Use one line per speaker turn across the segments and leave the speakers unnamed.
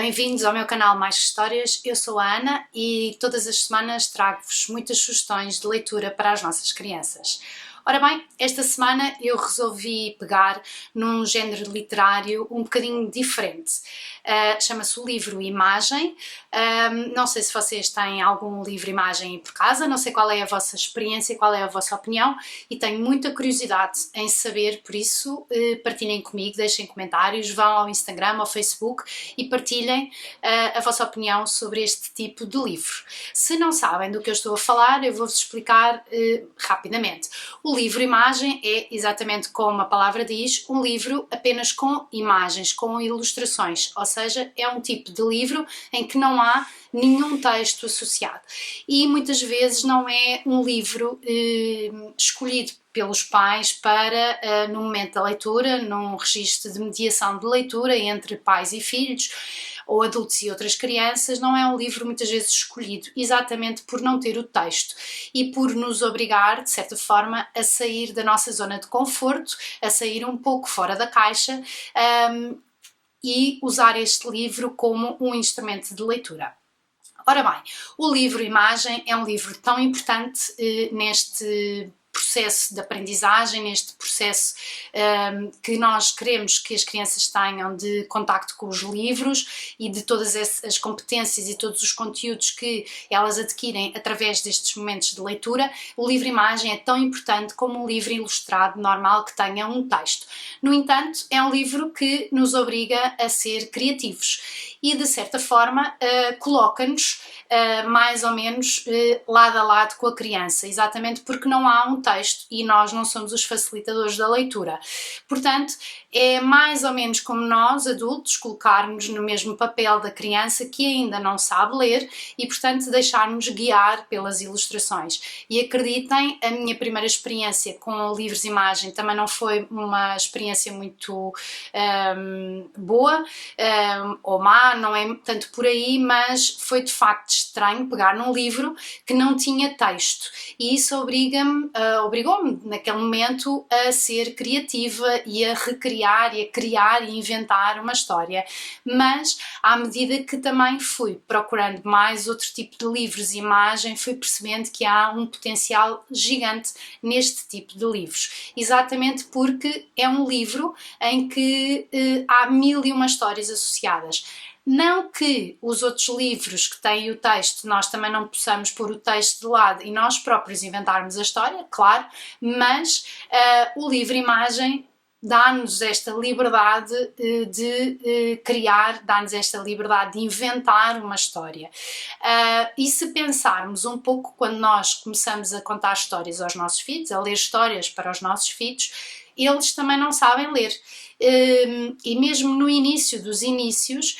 Bem-vindos ao meu canal Mais Histórias, eu sou a Ana e todas as semanas trago-vos muitas sugestões de leitura para as nossas crianças. Ora bem, esta semana eu resolvi pegar num género literário um bocadinho diferente. Chama-se o livro-imagem. Não sei se vocês têm algum livro-imagem aí por casa, não sei qual é a vossa experiência, qual é a vossa opinião e tenho muita curiosidade em saber, por isso partilhem comigo, deixem comentários, vão ao Instagram, ao Facebook e partilhem a vossa opinião sobre este tipo de livro. Se não sabem do que eu estou a falar, eu vou-vos explicar rapidamente. O livro-imagem é, exatamente como a palavra diz, um livro apenas com imagens, com ilustrações, ou seja, é um tipo de livro em que não há nenhum texto associado. E muitas vezes não é um livro escolhido pelos pais para, no momento da leitura, num registro de mediação de leitura entre pais e filhos, ou adultos e outras crianças, não é um livro muitas vezes escolhido exatamente por não ter o texto e por nos obrigar, de certa forma, a sair da nossa zona de conforto, a sair um pouco fora da caixa e usar este livro como um instrumento de leitura. Ora bem, o livro-imagem é um livro tão importante neste processo de aprendizagem, neste processo que nós queremos que as crianças tenham de contacto com os livros e de todas as competências e todos os conteúdos que elas adquirem através destes momentos de leitura. O livro-imagem é tão importante como um livro ilustrado normal que tenha um texto. No entanto, é um livro que nos obriga a ser criativos e, de certa forma, coloca-nos mais ou menos lado a lado com a criança, exatamente porque não há um texto e nós não somos os facilitadores da leitura. Portanto, é mais ou menos como nós, adultos, colocarmos no mesmo papel da criança que ainda não sabe ler e, portanto, deixar-nos guiar pelas ilustrações. E acreditem, a minha primeira experiência com livros-imagem também não foi uma experiência muito boa ou má, não é tanto por aí, mas foi de facto estranho pegar num livro que não tinha texto e isso obrigou-me naquele momento a ser criativa e a recriar e a criar e inventar uma história, mas à medida que também fui procurando mais outro tipo de livros e imagem, fui percebendo que há um potencial gigante neste tipo de livros, exatamente porque é um livro em que há mil e uma histórias associadas. Não que os outros livros que têm o texto nós também não possamos pôr o texto de lado e nós próprios inventarmos a história, claro, mas o livro-imagem dá-nos esta liberdade de criar, dá-nos esta liberdade de inventar uma história. E se pensarmos um pouco quando nós começamos a contar histórias aos nossos filhos, a ler histórias para os nossos filhos, eles também não sabem ler. E mesmo no início dos inícios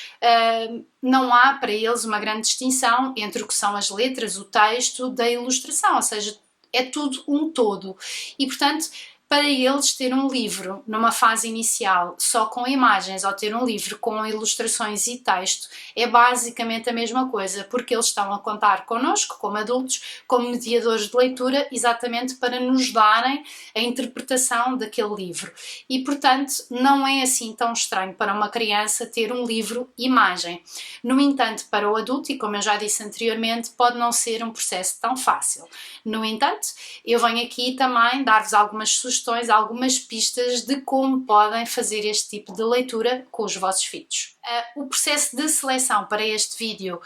não há para eles uma grande distinção entre o que são as letras, o texto, da ilustração, ou seja, é tudo um todo e portanto para eles ter um livro numa fase inicial só com imagens ou ter um livro com ilustrações e texto é basicamente a mesma coisa, porque eles estão a contar connosco, como adultos, como mediadores de leitura, exatamente para nos darem a interpretação daquele livro. E, portanto, não é assim tão estranho para uma criança ter um livro-imagem. No entanto, para o adulto, e como eu já disse anteriormente, pode não ser um processo tão fácil. No entanto, eu venho aqui também dar-vos algumas sugestões, algumas pistas de como podem fazer este tipo de leitura com os vossos filhos. O processo de seleção para este vídeo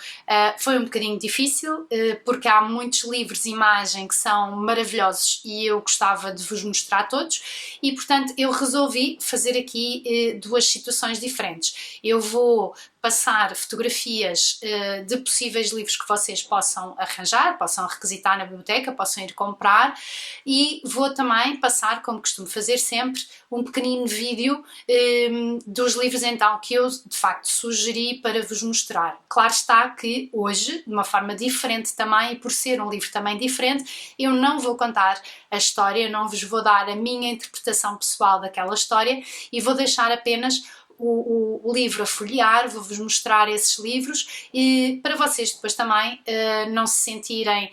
foi um bocadinho difícil porque há muitos livros e imagem que são maravilhosos e eu gostava de vos mostrar todos e portanto eu resolvi fazer aqui duas situações diferentes. Eu vou passar fotografias de possíveis livros que vocês possam arranjar, possam requisitar na biblioteca, possam ir comprar e vou também passar, como costumo fazer sempre, um pequenino vídeo dos livros então que eu de facto sugeri para vos mostrar. Claro está que hoje, de uma forma diferente também e por ser um livro também diferente, eu não vou contar a história, não vos vou dar a minha interpretação pessoal daquela história e vou deixar apenas o livro a folhear, vou-vos mostrar esses livros e para vocês depois também não se sentirem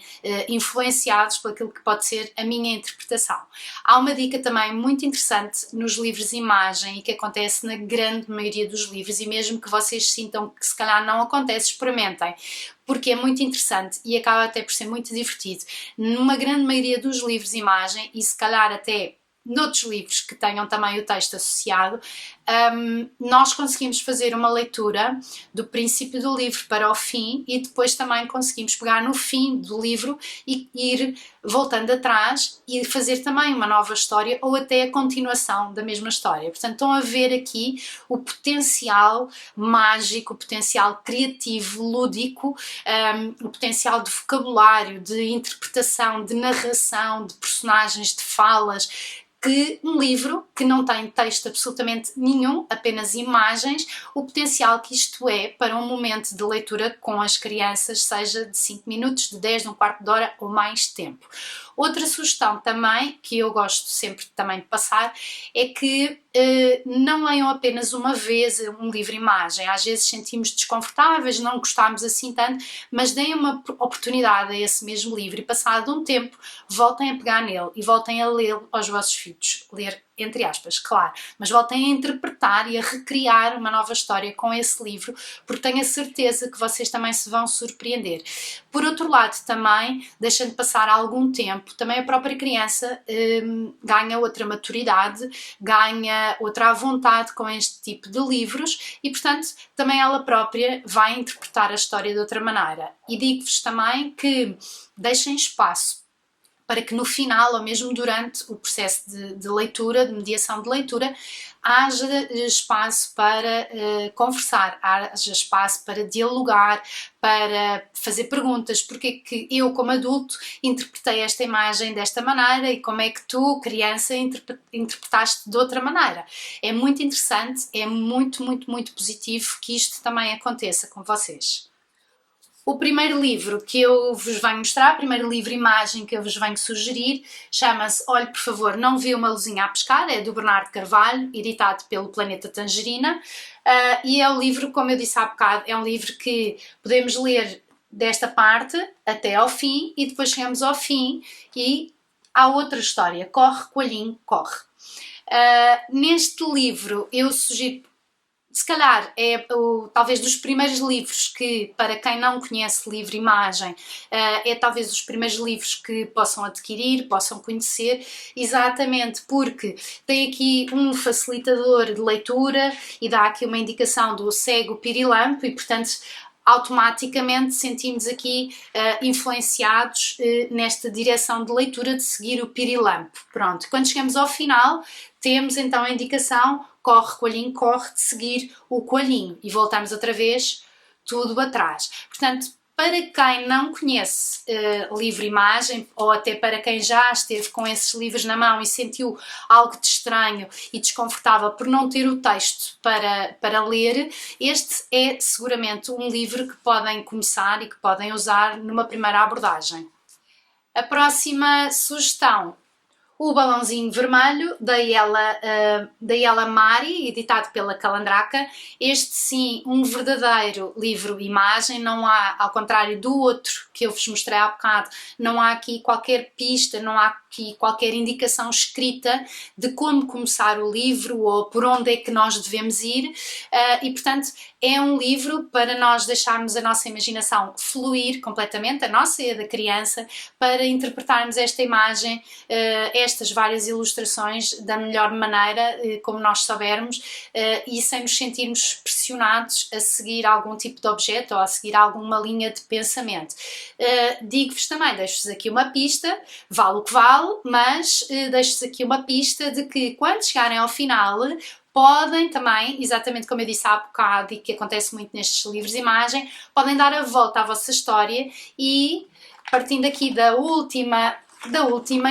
influenciados por aquilo que pode ser a minha interpretação. Há uma dica também muito interessante nos livros de imagem e que acontece na grande maioria dos livros, e mesmo que vocês sintam que se calhar não acontece, experimentem, porque é muito interessante e acaba até por ser muito divertido. Numa grande maioria dos livros de imagem, e se calhar até noutros livros que tenham também o texto associado, nós conseguimos fazer uma leitura do princípio do livro para o fim e depois também conseguimos pegar no fim do livro e ir voltando atrás e fazer também uma nova história ou até a continuação da mesma história. Portanto, estão a ver aqui o potencial mágico, o potencial criativo, lúdico, o potencial de vocabulário, de interpretação, de narração, de personagens, de falas, que um livro que não tem texto absolutamente nenhum, apenas imagens, o potencial que isto é para um momento de leitura com as crianças, seja de 5 minutos, de 10, de um quarto de hora ou mais tempo. Outra sugestão também, que eu gosto sempre também de passar, é que não leiam apenas uma vez um livro-imagem. Às vezes sentimos desconfortáveis, não gostamos assim tanto, mas deem uma oportunidade a esse mesmo livro e passado um tempo voltem a pegar nele e voltem a lê-lo aos vossos filhos. Ler entre aspas, claro, mas voltem a interpretar e a recriar uma nova história com esse livro, porque tenho a certeza que vocês também se vão surpreender. Por outro lado, também, deixando passar algum tempo, também a própria criança ganha outra maturidade, ganha outra vontade com este tipo de livros e, portanto, também ela própria vai interpretar a história de outra maneira. E digo-vos também que deixem espaço para que no final, ou mesmo durante o processo de leitura, de mediação de leitura, haja espaço para conversar, haja espaço para dialogar, para fazer perguntas. Porque é que eu, como adulto, interpretei esta imagem desta maneira e como é que tu, criança, interpretaste de outra maneira? É muito interessante, é muito, muito, muito positivo que isto também aconteça com vocês. O primeiro livro que eu vos venho mostrar, o primeiro livro-imagem que eu vos venho sugerir, chama-se Olhe, por favor, não vê uma luzinha a pescar, é do Bernardo Carvalho, editado pelo Planeta Tangerina, e é um livro, como eu disse há bocado, é um livro que podemos ler desta parte até ao fim e depois chegamos ao fim e há outra história, Corre, Coelhinho, Corre. Neste livro eu sugiro, se calhar é talvez dos primeiros livros que, para quem não conhece livro-imagem, é talvez dos primeiros livros que possam adquirir, possam conhecer, exatamente porque tem aqui um facilitador de leitura e dá aqui uma indicação do cego pirilampo e, portanto, automaticamente sentimos aqui influenciados nesta direção de leitura de seguir o pirilampo. Pronto, quando chegamos ao final, temos então a indicação corre, coelhinho, corre, de seguir o coelhinho e voltamos outra vez tudo atrás. Portanto, para quem não conhece livro-imagem ou até para quem já esteve com esses livros na mão e sentiu algo de estranho e desconfortável por não ter o texto para ler, este é seguramente um livro que podem começar e que podem usar numa primeira abordagem. A próxima sugestão, O Balãozinho Vermelho, da Ela Mari, editado pela Calandraca. Este sim, um verdadeiro livro-imagem, não há, ao contrário do outro que eu vos mostrei há bocado, não há aqui qualquer pista, não há aqui qualquer indicação escrita de como começar o livro ou por onde é que nós devemos ir e, portanto, é um livro para nós deixarmos a nossa imaginação fluir completamente, a nossa e a da criança, para interpretarmos esta imagem, estas várias ilustrações da melhor maneira, como nós soubermos, e sem nos sentirmos pressionados a seguir algum tipo de objeto ou a seguir alguma linha de pensamento. Digo-vos também, deixo-vos aqui uma pista, vale o que vale, mas deixo-vos aqui uma pista de que quando chegarem ao final podem também, exatamente como eu disse há bocado e que acontece muito nestes livros de imagem, podem dar a volta à vossa história e, partindo aqui da última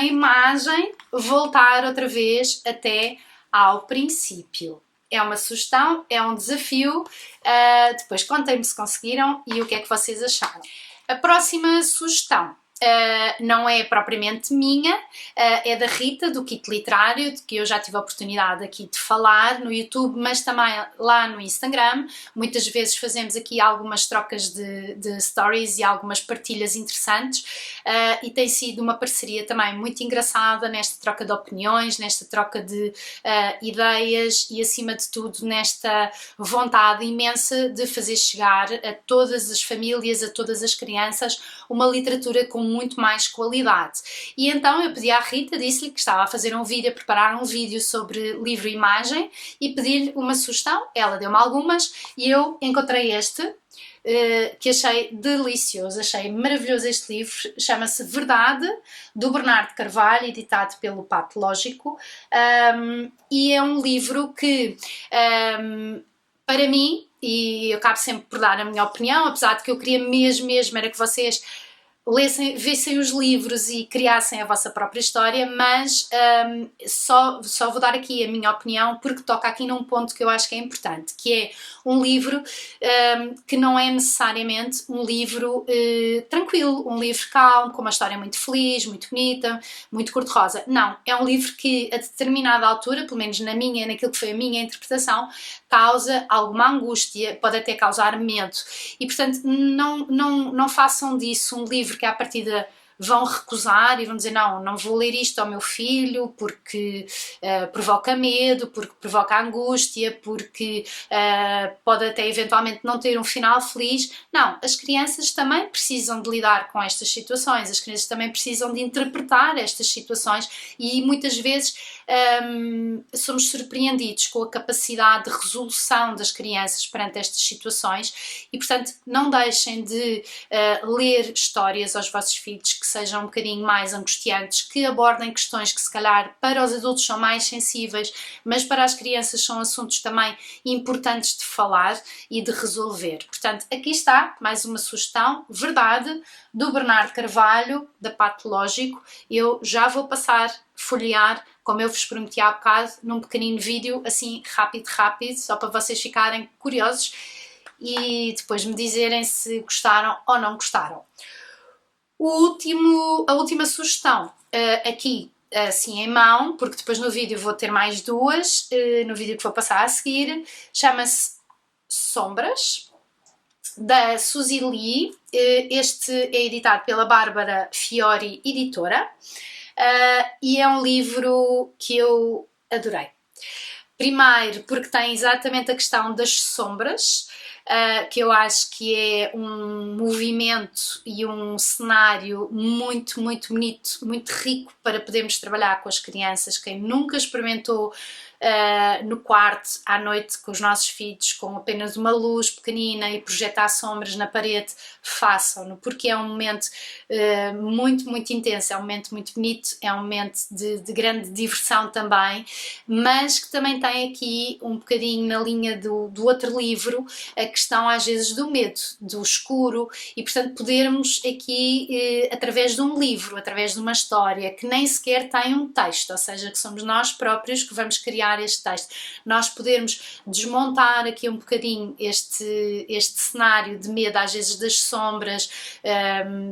imagem, voltar outra vez até ao princípio. É uma sugestão, é um desafio, depois contem-me se conseguiram e o que é que vocês acharam. A próxima sugestão não é propriamente minha, é da Rita, do Kit Literário, de que eu já tive a oportunidade aqui de falar no YouTube, mas também lá no Instagram. Muitas vezes fazemos aqui algumas trocas de stories e algumas partilhas interessantes, e tem sido uma parceria também muito engraçada nesta troca de opiniões, nesta troca de ideias e, acima de tudo, nesta vontade imensa de fazer chegar a todas as famílias, a todas as crianças, uma literatura com muito mais qualidade. E então eu pedi à Rita, disse-lhe que estava a fazer um vídeo, a preparar um vídeo sobre livro e imagem, e pedi-lhe uma sugestão. Ela deu-me algumas e eu encontrei este, que achei delicioso, achei maravilhoso. Este livro chama-se Verdade, do Bernardo Carvalho, editado pelo Patológico, e é um livro que, para mim, e eu acabo sempre por dar a minha opinião, apesar de que eu queria mesmo era que vocês vissem os livros e criassem a vossa própria história, mas só vou dar aqui a minha opinião porque toca aqui num ponto que eu acho que é importante, que é um livro que não é necessariamente um livro tranquilo, um livro calmo, com uma história muito feliz, muito bonita, muito cor-de-rosa. Não, é um livro que a determinada altura, pelo menos naquilo que foi a minha interpretação, causa alguma angústia, pode até causar medo, e portanto não façam disso um livro que à partida vão recusar e vão dizer não vou ler isto ao meu filho porque provoca medo, porque provoca angústia, porque pode até eventualmente não ter um final feliz. Não, as crianças também precisam de lidar com estas situações, as crianças também precisam de interpretar estas situações, e muitas vezes somos surpreendidos com a capacidade de resolução das crianças perante estas situações, e portanto não deixem de ler histórias aos vossos filhos que sejam um bocadinho mais angustiantes, que abordem questões que se calhar para os adultos são mais sensíveis, mas para as crianças são assuntos também importantes de falar e de resolver. Portanto, aqui está mais uma sugestão, Verdade, do Bernardo Carvalho, da Patológico. Eu já vou passar, folhear, como eu vos prometi há bocado, num pequenino vídeo, assim rápido, só para vocês ficarem curiosos e depois me dizerem se gostaram ou não gostaram. A última sugestão, aqui assim em mão, porque depois no vídeo vou ter mais duas, no vídeo que vou passar a seguir, chama-se Sombras, da Suzy Lee. Este é editado pela Bárbara Fiori Editora, e é um livro que eu adorei. Primeiro porque tem exatamente a questão das sombras, que eu acho que é um movimento e um cenário muito bonito, muito rico para podermos trabalhar com as crianças. Quem nunca experimentou no quarto à noite com os nossos filhos com apenas uma luz pequenina e projetar sombras na parede, façam-no, porque é um momento muito intenso, é um momento muito bonito, é um momento de grande diversão também, mas que também tem aqui um bocadinho na linha do outro livro a questão às vezes do medo, do escuro, e portanto podermos aqui através de um livro, através de uma história que nem sequer tem um texto, ou seja, que somos nós próprios que vamos criar este texto, nós podermos desmontar aqui um bocadinho este cenário de medo, às vezes das sombras,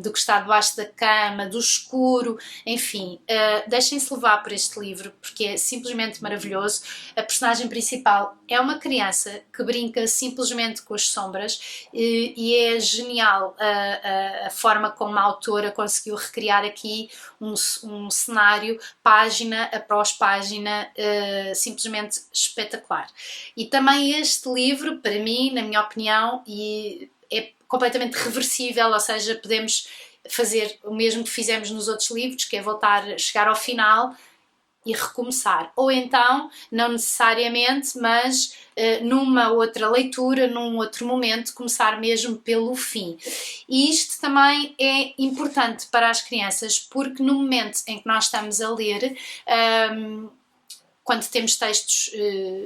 do que está debaixo da cama, do escuro, enfim, deixem-se levar por este livro porque é simplesmente maravilhoso. A personagem principal é uma criança que brinca simplesmente com as sombras, e é genial a forma como a autora conseguiu recriar aqui um cenário, página após página, simplesmente espetacular. E também este livro, para mim, na minha opinião, é completamente reversível, ou seja, podemos fazer o mesmo que fizemos nos outros livros, que é chegar ao final e recomeçar, ou então, não necessariamente, mas numa outra leitura, num outro momento, começar mesmo pelo fim. E isto também é importante para as crianças, porque no momento em que nós estamos a ler, quando temos textos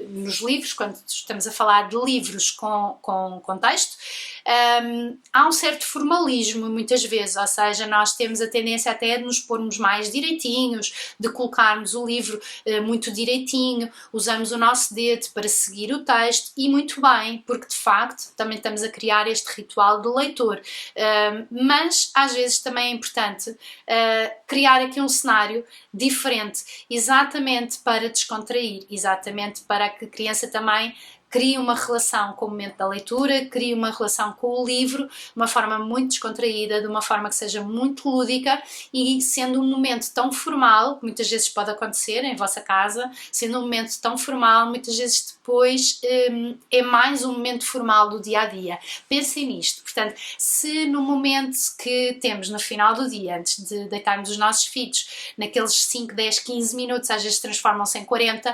nos livros, quando estamos a falar de livros com texto, há um certo formalismo muitas vezes, ou seja, nós temos a tendência até de nos pormos mais direitinhos, de colocarmos o livro muito direitinho, usamos o nosso dedo para seguir o texto, e muito bem, porque de facto também estamos a criar este ritual do leitor, mas às vezes também é importante criar aqui um cenário diferente, exatamente para descontrair, exatamente para que a criança também crie uma relação com o momento da leitura, crie uma relação com o livro de uma forma muito descontraída, de uma forma que seja muito lúdica, e sendo um momento tão formal, muitas vezes pode acontecer em vossa casa, sendo um momento tão formal, muitas vezes depois é mais um momento formal do dia-a-dia. Pensem nisto, portanto, se no momento que temos no final do dia, antes de deitarmos os nossos filhos, naqueles 5, 10, 15 minutos, às vezes transformam-se em 40,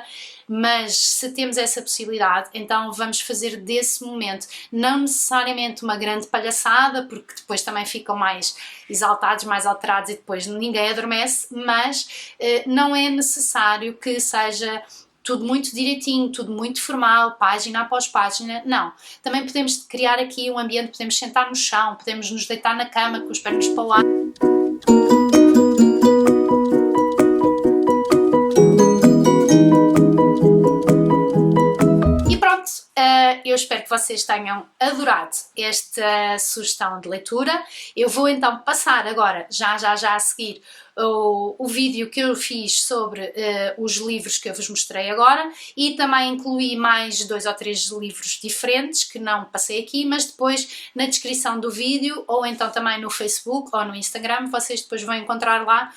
mas se temos essa possibilidade, então vamos fazer desse momento não necessariamente uma grande palhaçada, porque depois também ficam mais exaltados, mais alterados e depois ninguém adormece, mas não é necessário que seja tudo muito direitinho, tudo muito formal, página após página, não. Também podemos criar aqui um ambiente, podemos sentar no chão, podemos nos deitar na cama com as pernas para o ar. Eu espero que vocês tenham adorado esta sugestão de leitura. Eu vou então passar agora, já a seguir, o vídeo que eu fiz sobre os livros que eu vos mostrei agora, e também incluí mais 2 ou 3 livros diferentes que não passei aqui, mas depois na descrição do vídeo, ou então também no Facebook ou no Instagram, vocês depois vão encontrar lá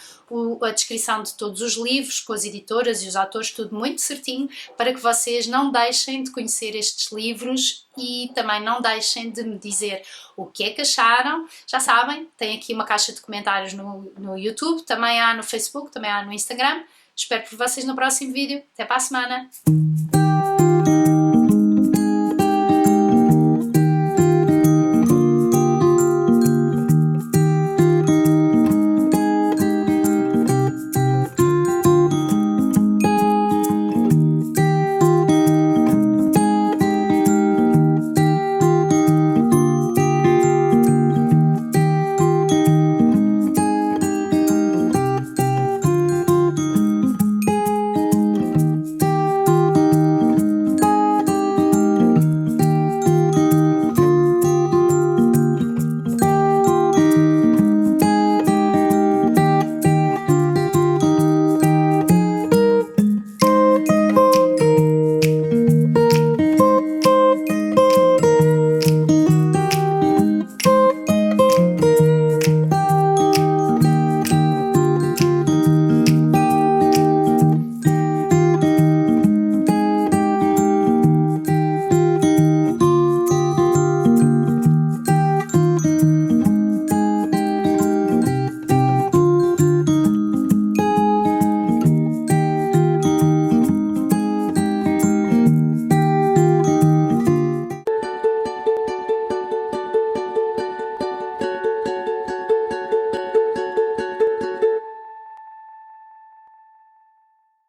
a descrição de todos os livros, com as editoras e os autores, tudo muito certinho, para que vocês não deixem de conhecer estes livros e também não deixem de me dizer o que é que acharam. Já sabem, tem aqui uma caixa de comentários no YouTube, também há no Facebook, também há no Instagram. Espero por vocês no próximo vídeo. Até para a semana!